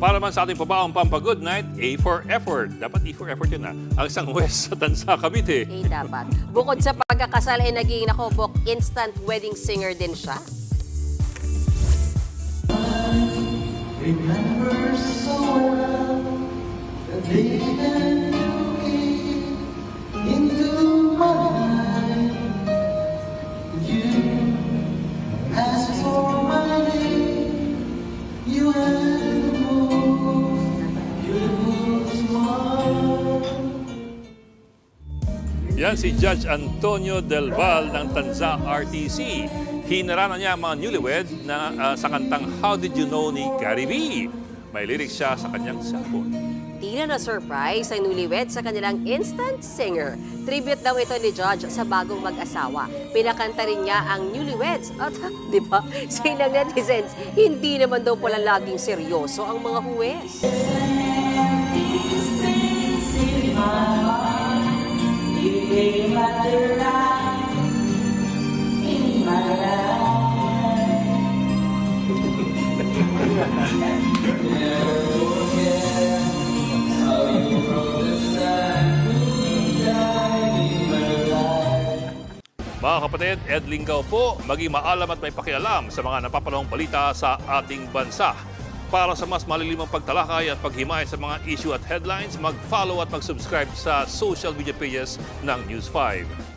Para man sa ating pabaong Pampa-Good Night, A for effort. Dapat E for effort yun Ang isang huwes sa Tansa, Cavite. Dapat. Bukod sa pagkakasal, naging nakobok, instant wedding singer din siya. Remember so well the day that you came into my life. You asked for my name. You had the most beautiful smile. Yan si Judge Antonio Del Val ng Tanza RTC. Hinarana niya ang mga newlywed na sa kantang How Did You Know ni Gary V. May lyrics siya sa kanyang cellphone. Di na na-surprise ang newlywed sa kanilang instant singer. Tribute daw ito ni Judge sa bagong mag-asawa. Pinakanta rin niya ang newlyweds. At di ba, silang netizens, hindi naman daw pala laging seryoso ang mga huwes. Mga kapatid, Ed Lingaw po, maging maalam at may pakialam sa mga napapanahong balita sa ating bansa. Para sa mas malilimang pagtalakay at paghimay sa mga issue at headlines, mag-follow at mag-subscribe sa social media pages ng News 5.